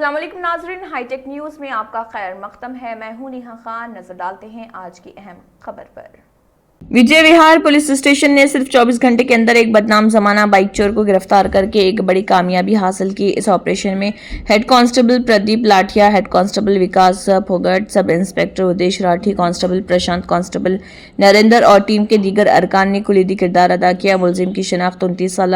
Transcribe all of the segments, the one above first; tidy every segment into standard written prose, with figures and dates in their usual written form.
अस्सलाम वालेकुम नाज़रीन, हाईटेक न्यूज़ में आपका खैर मक़दम है। मैं हूं नेहा खान। नजर डालते हैं आज की अहम खबर पर। विजय विहार पुलिस स्टेशन ने सिर्फ 24 घंटे के अंदर एक बदनाम जमाना बाइक चोर को गिरफ्तार करके एक बड़ी कामयाबी हासिल की। इस ऑपरेशन में head constable Pradeep लाठिया, head constable विकास फोगट, सब इंस्पेक्टर उदेश राठी, कांस्टेबल प्रशांत, कांस्टेबल नरेंद्र और टीम के दीगर अरकान ने कुलीदी किरदार अदा किया। मुलजिम की शिनाख्त 29 साल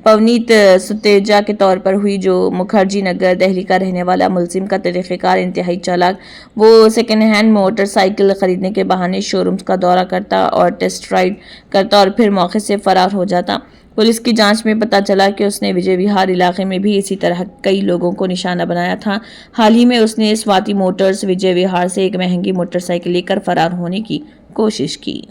पवनीत सुतेजा के तौर पर हुई, जो मुखर्जी नगर दिल्ली का रहने वाला। मुलजिम का तरीक़ेकार इंतहाई चालाक। वो सेकेंड हैंड मोटरसाइकिल खरीदने के बहाने शोरूम्स का दौरा करता और टेस्ट राइड करता और फिर मौके से फरार हो जाता। पुलिस की जांच में पता चला कि उसने विजय विहार इलाके में भी इसी तरह कई लोगों को निशाना बनाया था। हाल ही में उसने स्वाति मोटर्स विजय विहार से एक महंगी मोटरसाइकिल लेकर फरार होने की कोशिश की।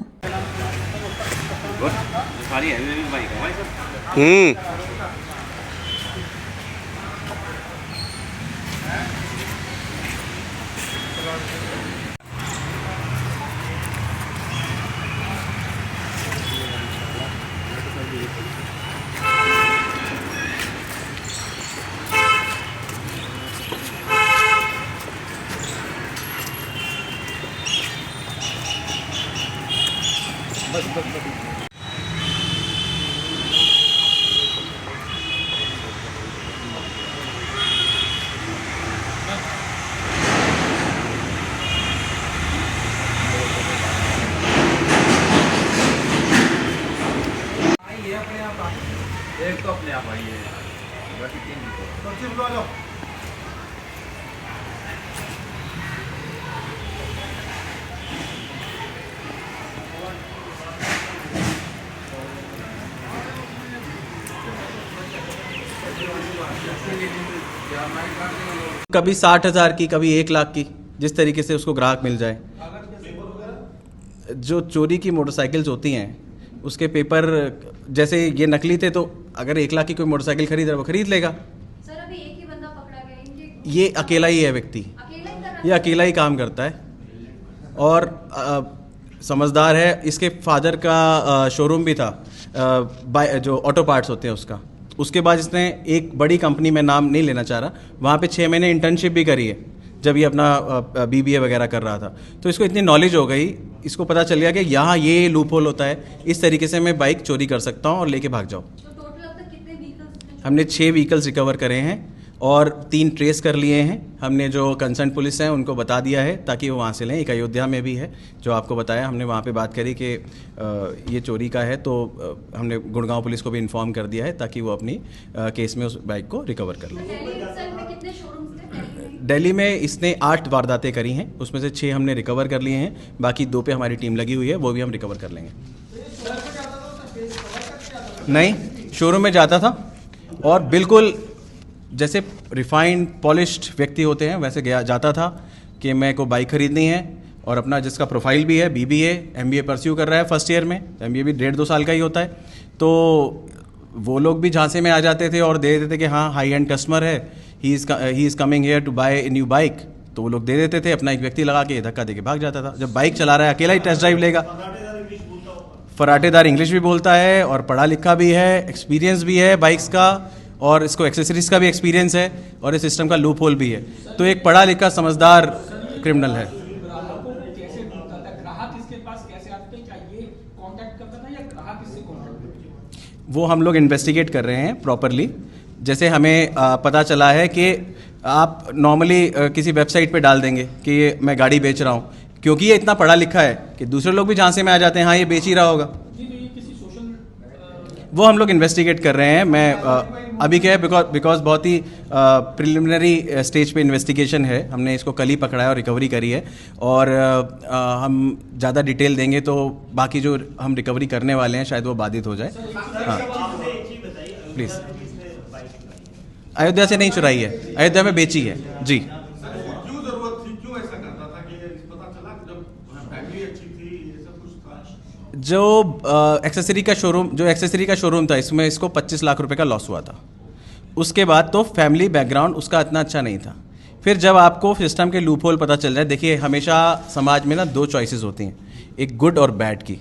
अपने आप एक तो अपने आप आई है, बाकी तीन तो कभी 60,000 की, कभी 1 लाख की, जिस तरीके से उसको ग्राहक मिल जाए। जो चोरी की मोटरसाइकिल्स होती हैं उसके पेपर, जैसे ये नकली थे, तो अगर 1 लाख की कोई मोटरसाइकिल खरीद रहा है वो खरीद लेगा। सर अभी एक ही बंदा पकड़ा गया, इनके ये अकेला ही है व्यक्ति, अकेला ही कर रहा ये अकेला ही काम करता है और समझदार है। इसके फादर का शोरूम भी था, जो ऑटो पार्ट्स होते हैं उसका। उसके बाद इसने एक बड़ी कंपनी में, नाम नहीं लेना चाह रहा, वहाँ पे 6 महीने इंटर्नशिप भी करी है जब ये अपना BBA वगैरह कर रहा था। तो इसको इतनी नॉलेज हो गई, इसको पता चल गया कि यहाँ ये लूप होल होता है, इस तरीके से मैं बाइक चोरी कर सकता हूँ और लेके भाग जाऊँ। तो टोटल अब तक कितने व्हीकल्स? हमने 6 व्हीकल्स रिकवर करे हैं और 3 ट्रेस कर लिए हैं। हमने जो कंसर्न पुलिस है उनको बता दिया है ताकि वो वहाँ से लें। एक अयोध्या में भी है जो आपको बताया, हमने वहाँ पे बात करी कि ये चोरी का है, तो हमने गुड़गांव पुलिस को भी इन्फॉर्म कर दिया है ताकि वो अपनी केस में उस बाइक को रिकवर कर लें। दिल्ली itself में कितने शोरूम्स थे? दिल्ली में इसने 8 वारदातें करी हैं, उसमें से 6 हमने रिकवर कर लिए हैं, बाकी 2 पे हमारी टीम लगी हुई है, वो भी हम रिकवर कर लेंगे। नहीं, शोरूम में जाता था और बिल्कुल जैसे रिफाइंड पॉलिश्ड व्यक्ति होते हैं वैसे गया जाता था कि मैं को बाइक खरीदनी है, और अपना जिसका प्रोफाइल भी है, BBA MBA परस्यू कर रहा है फर्स्ट ईयर में, MBA भी 1.5-2 साल का ही होता है। तो वो लोग भी झांसे में आ जाते थे और दे देते थे कि हाँ हाई एंड कस्टमर है, he is coming here to buy a new bike, तो वो लोग दे देते थे। अपना एक व्यक्ति लगा के धक्का दे के भाग जाता था। जब बाइक चला रहा है, अकेला ही टेस्ट ड्राइव लेगा। फराटेदार इंग्लिश भी बोलता है और पढ़ा लिखा भी है, एक्सपीरियंस भी है बाइक्स का, और इसको एक्सेसरीज का भी एक्सपीरियंस है और इस सिस्टम का लूप होल भी है। तो एक पढ़ा लिखा समझदार क्रिमिनल है। वो हम लोग इन्वेस्टिगेट कर रहे हैं प्रॉपरली। जैसे हमें पता चला है कि आप नॉर्मली किसी वेबसाइट पे डाल देंगे कि ये मैं गाड़ी बेच रहा हूँ, क्योंकि ये इतना पढ़ा लिखा है कि दूसरे लोग भी झांसे में आ जाते हैं, हाँ ये बेच ही रहा होगा। वो हम लोग इन्वेस्टिगेट कर रहे हैं। मैं अभी क्या है, बिकॉज बहुत ही प्रिलिमिनरी स्टेज पे इन्वेस्टिगेशन है, हमने इसको कल ही पकड़ा है और रिकवरी करी है, और हम ज़्यादा डिटेल देंगे तो बाकी जो हम रिकवरी करने वाले हैं शायद वो बाधित हो जाए। हाँ प्लीज़। अयोध्या से नहीं चुराई है, अयोध्या में बेची है जी। क्यों जरूरत थी, क्यों ऐसा करता था कि पता चला जब फैमिली अच्छी थी, ये सब कुछ था। जो एक्सेसरी का शोरूम था, इसमें इसको 25 लाख रुपए का लॉस हुआ था। उसके बाद तो फैमिली बैकग्राउंड उसका इतना अच्छा नहीं था। फिर जब आपको सिस्टम के लूप होल पता चल जाए, देखिए हमेशा समाज में ना 2 चॉइसेस होती हैं, एक गुड और बैड की,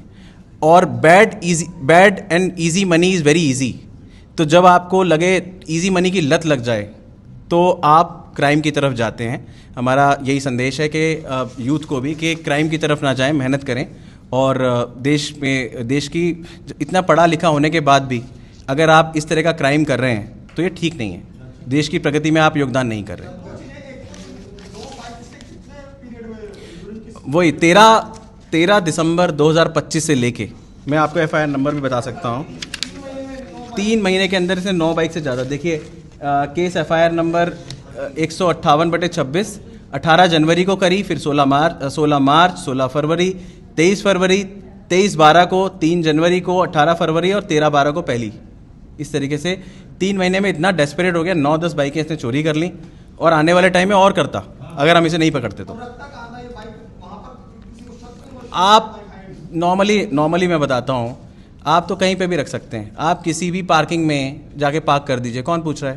और bad and easy money is very easy. तो जब आपको लगे ईजी मनी की लत लग जाए तो आप क्राइम की तरफ जाते हैं। हमारा यही संदेश है कि यूथ को भी कि क्राइम की तरफ ना जाएं, मेहनत करें। और देश की इतना पढ़ा लिखा होने के बाद भी अगर आप इस तरह का क्राइम कर रहे हैं तो ये ठीक नहीं है। देश की प्रगति में आप योगदान नहीं कर रहे। वही 13 दिसंबर 2025 से लेके मैं आपको FIR नंबर भी बता सकता हूँ। 3 महीने के अंदर से 9 बाइक से ज़्यादा। देखिए केस FIR नंबर 158/26 18 जनवरी को करी, फिर 16 मार्च, 16 फरवरी, 23 फरवरी, 23/12 को, 3 जनवरी को, 18 फरवरी और 13/12 को पहली। इस तरीके से 3 महीने में इतना डेस्परेट हो गया, 9-10 बाइकें इसने चोरी कर ली और आने वाले टाइम में और करता अगर हम इसे नहीं पकड़ते तो। आप नॉर्मली मैं बताता हूँ, आप तो कहीं पे भी रख सकते हैं। आप किसी भी पार्किंग में जाके पार्क कर दीजिए, कौन पूछ रहा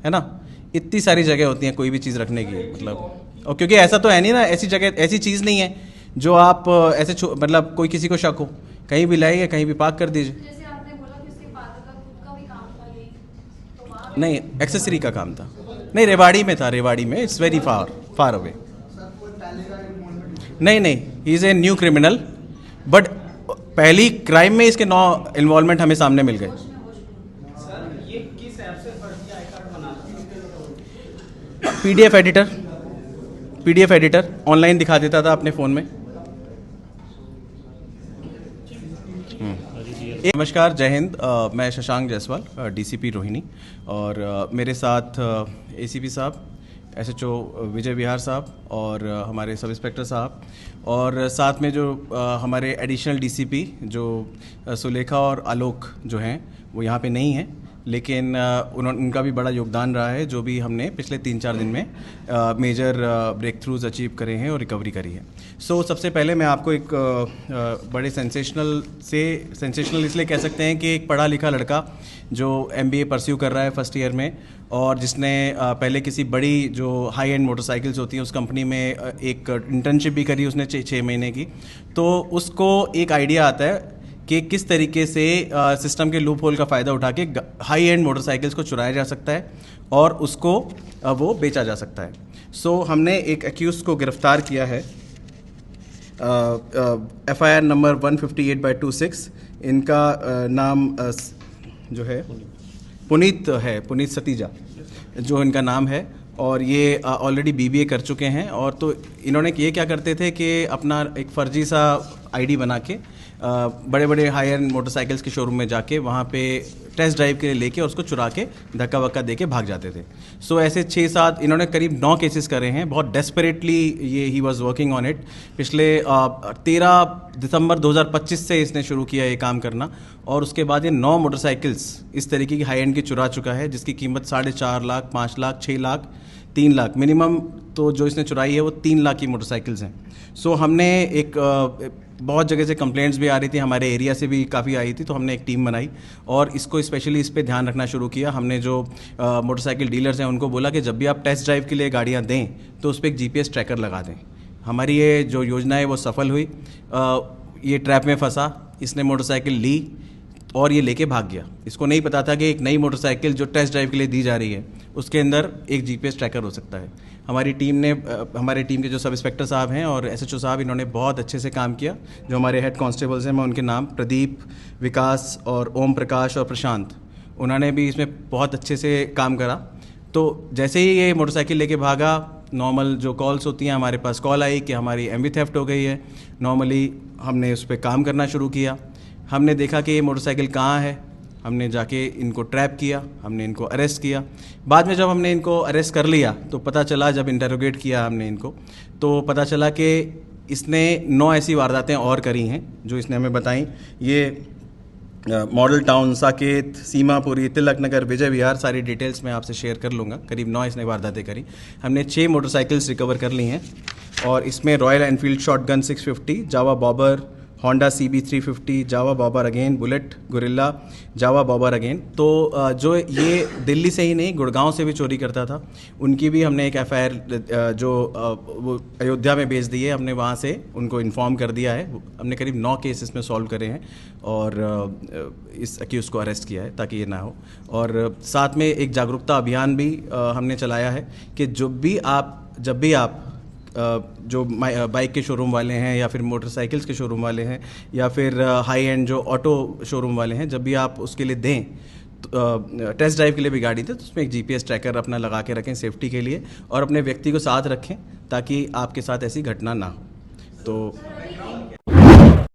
है ना। इतनी सारी जगह होती हैं कोई भी चीज़ रखने की, मतलब। और क्योंकि ऐसा तो है नहीं ना, ऐसी जगह ऐसी चीज़ नहीं है जो आप ऐसे मतलब कोई किसी को शक हो, कहीं भी लाइए, कहीं भी पार्क कर दीजिए। जैसे आपने बोला कि उसके फादर का खुद का भी काम था यही, तो वहाँ नहीं, एक्सेसरी का काम था। नहीं, रेवाड़ी में था, रेवाड़ी में। It's very far away. नहीं, he is a new criminal, but पहली क्राइम में इसके 9 इन्वॉल्वमेंट हमें सामने मिल गए। PDF एडिटर ऑनलाइन दिखा देता था अपने फ़ोन में। नमस्कार, जय हिंद। मैं शशांक जायसवाल, DCP रोहिणी, और मेरे साथ ACP साहब, SHO विजय विहार साहब और हमारे सब इंस्पेक्टर साहब, और साथ में जो हमारे एडिशनल DCP जो सुलेखा और आलोक जो हैं वो यहाँ पे नहीं हैं, लेकिन उनका भी बड़ा योगदान रहा है जो भी हमने पिछले 3-4 दिन में मेजर ब्रेक थ्रूज अचीव करे हैं और रिकवरी करी है। सबसे पहले मैं आपको एक बड़े सेंसेशनल इसलिए कह सकते हैं कि एक पढ़ा लिखा लड़का जो MBA परस्यू कर रहा है फर्स्ट ईयर में, और जिसने पहले किसी बड़ी जो हाई एंड मोटरसाइकिल्स होती हैं उस कंपनी में एक इंटर्नशिप भी करी उसने 6 महीने की। तो उसको एक आइडिया आता है कि किस तरीके से सिस्टम के लूप होल का फ़ायदा उठा के हाई एंड मोटरसाइकिल्स को चुराया जा सकता है और उसको वो बेचा जा सकता है। हमने एक एक्यूज़ को गिरफ्तार किया है, FIR नंबर 158/26। इनका नाम जो है पुनीत सतीजा जो इनका नाम है, और ये ऑलरेडी BBA कर चुके हैं। और तो इन्होंने ये क्या करते थे कि अपना एक फ़र्जी सा ID बना के बड़े बड़े हाई एंड मोटरसाइकिल्स के शोरूम में जाके वहाँ पे टेस्ट ड्राइव के लिए लेके और उसको चुरा के धक्का वक्का दे के भाग जाते थे। ऐसे 6-7 इन्होंने करीब 9 केसेस करे हैं। बहुत desperately he was working on it. पिछले 13 दिसंबर 2025 से इसने शुरू किया ये काम करना, और उसके बाद ये 9 मोटरसाइकिल्स इस तरीके की हाई एंड की चुरा चुका है, जिसकी कीमत 4.5 लाख, 5 लाख, 6 लाख, 3 लाख मिनिमम। तो जो इसने चुराई है वो 3 लाख की मोटरसाइकिल्स हैं। हमने एक बहुत जगह से कंप्लेंट्स भी आ रही थी, हमारे एरिया से भी काफ़ी आई थी, तो हमने एक टीम बनाई और इसको स्पेशली इस पे ध्यान रखना शुरू किया। हमने जो मोटरसाइकिल डीलर्स हैं उनको बोला कि जब भी आप टेस्ट ड्राइव के लिए गाड़ियाँ दें तो उस पर एक GPS ट्रैकर लगा दें। हमारी ये जो योजना है वो सफल हुई। ये ट्रैप में फंसा, इसने मोटरसाइकिल ली और ये लेके भाग गया। इसको नहीं पता था कि एक नई मोटरसाइकिल जो टेस्ट ड्राइव के लिए दी जा रही है उसके अंदर एक GPS ट्रैकर हो सकता है। हमारी टीम के जो सब इंस्पेक्टर साहब हैं और SHO साहब, इन्होंने बहुत अच्छे से काम किया। जो हमारे हेड कांस्टेबल्स हैं, मैं उनके नाम प्रदीप, विकास और ओम प्रकाश और प्रशांत, उन्होंने भी इसमें बहुत अच्छे से काम करा। तो जैसे ही ये मोटरसाइकिल लेके भागा, नॉर्मल जो कॉल्स होती हैं, हमारे पास कॉल आई कि हमारी MV थेफ्ट हो गई है। नॉर्मली हमने उस पर काम करना शुरू किया। हमने देखा कि ये मोटरसाइकिल कहाँ है, हमने जाके इनको ट्रैप किया, हमने इनको अरेस्ट किया। बाद में जब हमने इनको अरेस्ट कर लिया तो पता चला, जब इंटरोगेट किया हमने इनको, तो पता चला कि इसने 9 ऐसी वारदातें और करी हैं जो इसने हमें बताई। ये मॉडल टाउन, साकेत, सीमापुरी, तिलक नगर, विजय विहार, सारी डिटेल्स मैं आपसे शेयर कर लूँगा। करीब 9 इसने वारदातें करी। हमने 6 मोटरसाइकिल्स रिकवर कर ली हैं और इसमें रॉयल एनफील्ड शॉटगन 650, जावा बॉबर, होंडा CB350, जावा बॉबर अगेन, बुलेट, गुरिल्ला, जावा बॉबर अगेन। तो जो ये दिल्ली से ही नहीं गुड़गांव से भी चोरी करता था, उनकी भी हमने एक FIR जो वो अयोध्या में भेज दी है, हमने वहाँ से उनको इन्फॉर्म कर दिया है। हमने करीब 9 केसेस में सॉल्व करे हैं और इस अक्यूज़ को अरेस्ट किया है ताकि ये ना हो। और साथ में एक जागरूकता अभियान भी हमने चलाया है कि जब भी आप जो बाइक के शोरूम वाले हैं या फिर मोटरसाइकिल्स के शोरूम वाले हैं या फिर हाई एंड जो ऑटो शोरूम वाले हैं, जब भी आप उसके लिए दें टेस्ट ड्राइव के लिए भी गाड़ी दें तो उसमें एक GPS ट्रैकर अपना लगा के रखें सेफ्टी के लिए और अपने व्यक्ति को साथ रखें ताकि आपके साथ ऐसी घटना ना हो। तो